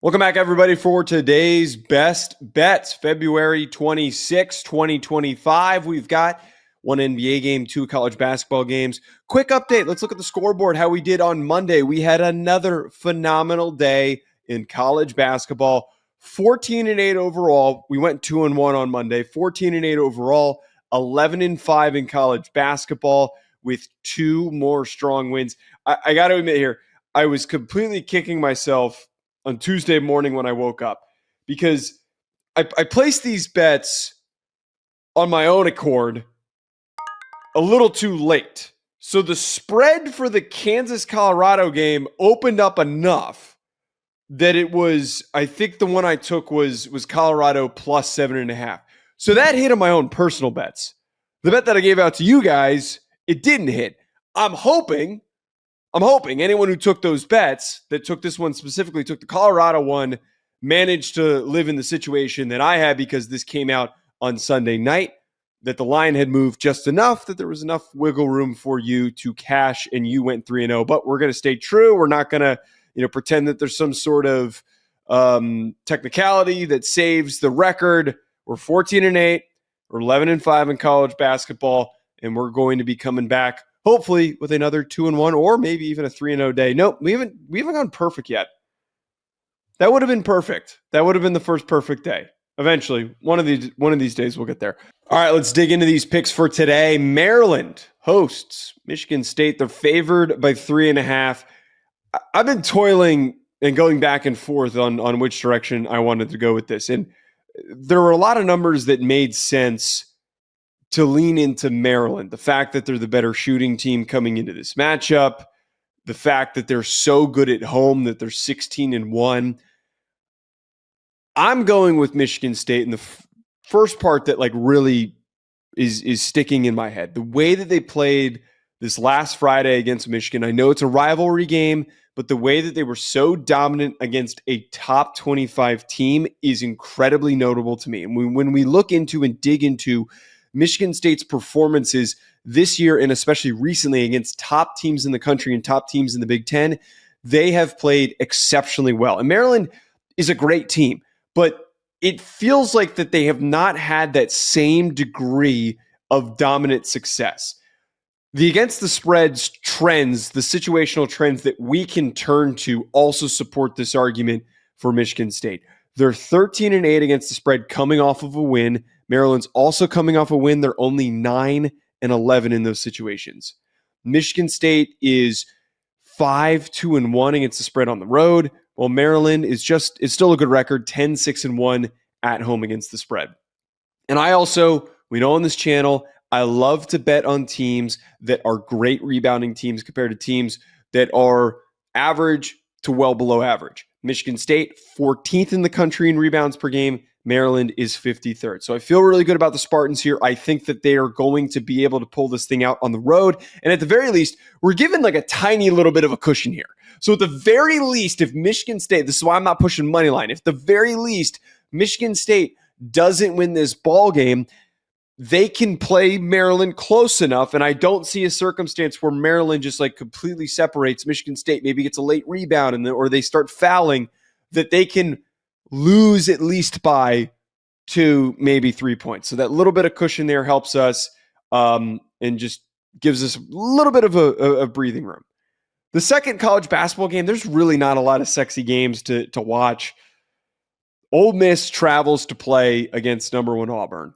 Welcome back, everybody, for today's best bets, February 26, 2025. We've got one NBA game, two college basketball games. Quick update. Let's look at the scoreboard, how we did on Monday. We had another phenomenal day in college basketball. 14-8 overall. We went 2-1 on Monday. 14-8 overall. 11-5 in college basketball with two more strong wins. I got to admit here, I was completely kicking myself on Tuesday morning when I woke up because I placed these bets on my own accord a little too late. So the spread for the Kansas-Colorado game opened up enough that it was, I think the one I took was Colorado plus 7.5. So that hit on my own personal bets. The bet that I gave out to you guys, it didn't hit. I'm hoping anyone who took those bets, that took this one specifically, took the Colorado one, managed to live in the situation that I had because this came out on Sunday night, that the line had moved just enough that there was enough wiggle room for you to cash and you went 3-0. But we're going to stay true. We're not going to pretend that there's some sort of technicality that saves the record. We're 14-8. We're 11-5 in college basketball, and we're going to be coming back hopefully with another 2-1 or maybe even a 3-0 day. Nope, we haven't gone perfect yet. That would have been perfect. That would have been the first perfect day. Eventually, one of these days we'll get there. All right, let's dig into these picks for today. Maryland hosts Michigan State. They're favored by 3.5. I've been toiling and going back and forth on which direction I wanted to go with this. And there were a lot of numbers that made sense to lean into Maryland. The fact that they're the better shooting team coming into this matchup, the fact that they're so good at home that they're 16-1. I'm going with Michigan State in the first part that really is sticking in my head. The way that they played this last Friday against Michigan, I know it's a rivalry game, but the way that they were so dominant against a top 25 team is incredibly notable to me. And when we look into and dig into Michigan State's performances this year and especially recently against top teams in the country and top teams in the Big Ten, they have played exceptionally well. And Maryland is a great team, but it feels like that they have not had that same degree of dominant success. The against the spreads trends, the situational trends that we can turn to also support this argument for Michigan State. They're 13-8 against the spread coming off of a win. Maryland's also coming off a win. They're only 9-11 in those situations. Michigan State is 5-2-1 against the spread on the road, while Maryland is still a good record, 10-6-1 at home against the spread. And we know on this channel, I love to bet on teams that are great rebounding teams compared to teams that are average to well below average. Michigan State, 14th in the country in rebounds per game. Maryland is 53rd. So I feel really good about the Spartans here. I think that they are going to be able to pull this thing out on the road. And at the very least, we're given a tiny little bit of a cushion here. So at the very least, if Michigan State, this is why I'm not pushing money line, if the very least Michigan State doesn't win this ball game, they can play Maryland close enough. And I don't see a circumstance where Maryland just completely separates Michigan State, maybe gets a late rebound or they start fouling, that they can lose at least by 2, maybe 3 points. So that little bit of cushion there helps us and just gives us a little bit of a breathing room. The second college basketball game, there's really not a lot of sexy games to watch. Ole Miss travels to play against number 1 Auburn.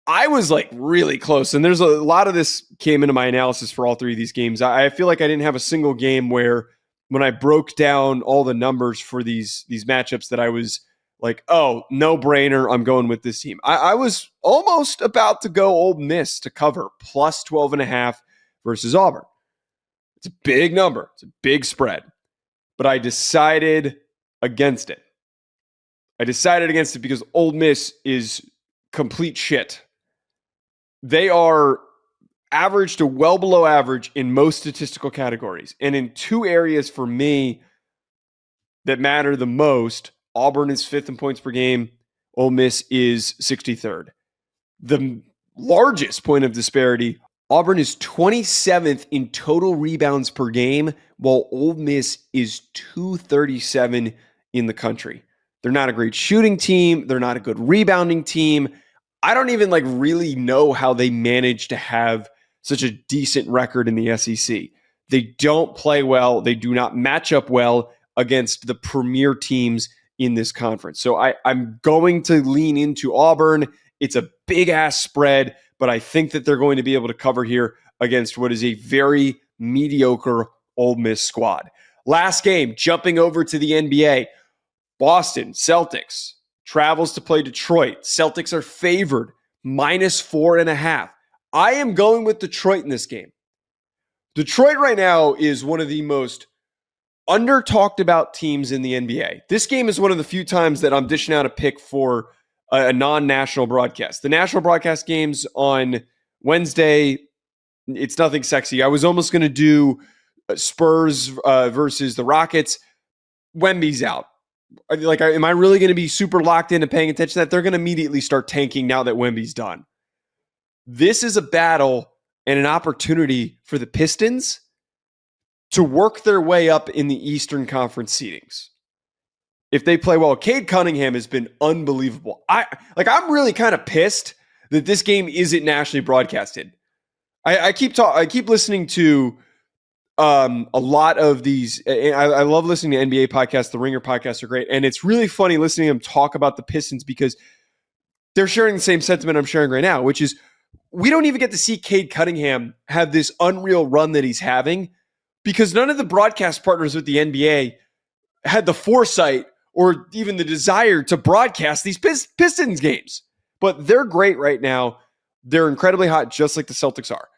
I was really close, and there's a lot of this came into my analysis for all three of these games. I feel like I didn't have a single game where when I broke down all the numbers for these matchups that I was like, oh, no brainer, I'm going with this team. I was almost about to go Ole Miss to cover plus 12.5 versus Auburn. It's a big number. It's a big spread, but I decided against it. I decided against it because Ole Miss is complete shit. They are average to well below average in most statistical categories. And in two areas for me that matter the most, Auburn is 5th in points per game. Ole Miss is 63rd. The largest point of disparity, Auburn is 27th in total rebounds per game, while Ole Miss is 237 in the country. They're not a great shooting team. They're not a good rebounding team. I don't even really know how they managed to have such a decent record in the SEC. They don't play well. They do not match up well against the premier teams in this conference. So I'm going to lean into Auburn. It's a big ass spread, but I think that they're going to be able to cover here against what is a very mediocre Ole Miss squad. Last game, jumping over to the NBA. Boston Celtics travels to play Detroit. Celtics are favored -4.5. I am going with Detroit in this game. Detroit right now is one of the most under-talked about teams in the NBA. This game is one of the few times that I'm dishing out a pick for a non-national broadcast. The national broadcast games on Wednesday, it's nothing sexy. I was almost going to do Spurs versus the Rockets. Wemby's out. Am I really going to be super locked in and paying attention to that? They're going to immediately start tanking now that Wemby's done. This is a battle and an opportunity for the Pistons to work their way up in the Eastern Conference seedings. If they play well, Cade Cunningham has been unbelievable. I'm really kind of pissed that this game isn't nationally broadcasted. I keep listening to a lot of these. I love listening to NBA podcasts. The Ringer podcasts are great. And it's really funny listening to them talk about the Pistons because they're sharing the same sentiment I'm sharing right now, which is we don't even get to see Cade Cunningham have this unreal run that he's having because none of the broadcast partners with the NBA had the foresight or even the desire to broadcast these Pistons games. But they're great right now. They're incredibly hot, just like the Celtics are.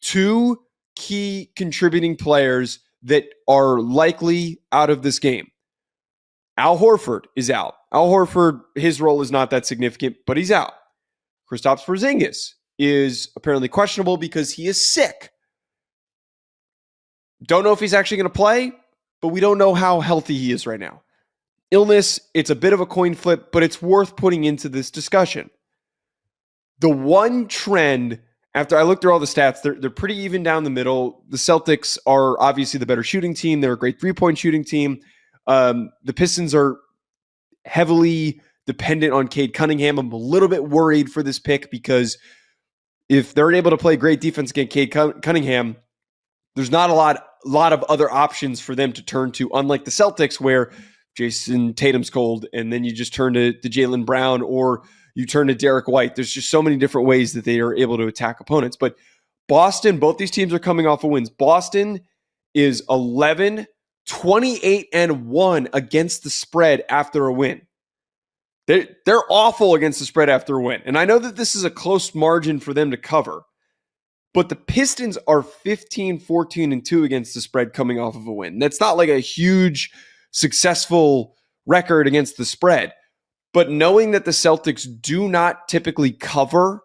Two key contributing players that are likely out of this game. Al Horford is out. Al Horford, his role is not that significant, but he's out. Kristaps Porzingis is apparently questionable because he is sick. Don't know if he's actually going to play, but we don't know how healthy he is right now. Illness, it's a bit of a coin flip, but it's worth putting into this discussion. The one trend, after I looked through all the stats, they're pretty even down the middle. The Celtics are obviously the better shooting team. They're a great three-point shooting team. The Pistons are heavily dependent on Cade Cunningham. I'm a little bit worried for this pick because if they're able to play great defense against Cade Cunningham, there's not a lot of other options for them to turn to, unlike the Celtics where Jason Tatum's cold and then you just turn to Jaylen Brown or you turn to Derek White. There's just so many different ways that they are able to attack opponents. But Boston, both these teams are coming off of wins. Boston is 11, 28-1 against the spread after a win. They're awful against the spread after a win. And I know that this is a close margin for them to cover. But the Pistons are 15, 14-2 against the spread coming off of a win. That's not like a huge successful record against the spread. But knowing that the Celtics do not typically cover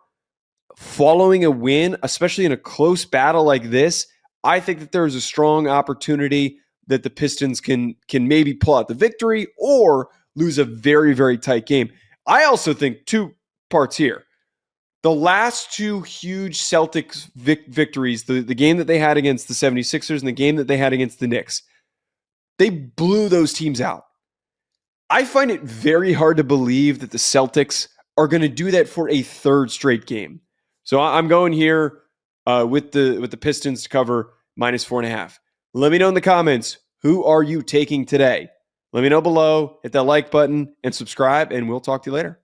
following a win, especially in a close battle like this, I think that there is a strong opportunity that the Pistons can maybe pull out the victory or lose a very, very tight game. I also think two parts here. The last two huge Celtics victories, the game that they had against the 76ers and the game that they had against the Knicks, they blew those teams out. I find it very hard to believe that the Celtics are going to do that for a third straight game. So I'm going here with the Pistons to cover -4.5. Let me know in the comments, who are you taking today? Let me know below, hit that like button and subscribe, and we'll talk to you later.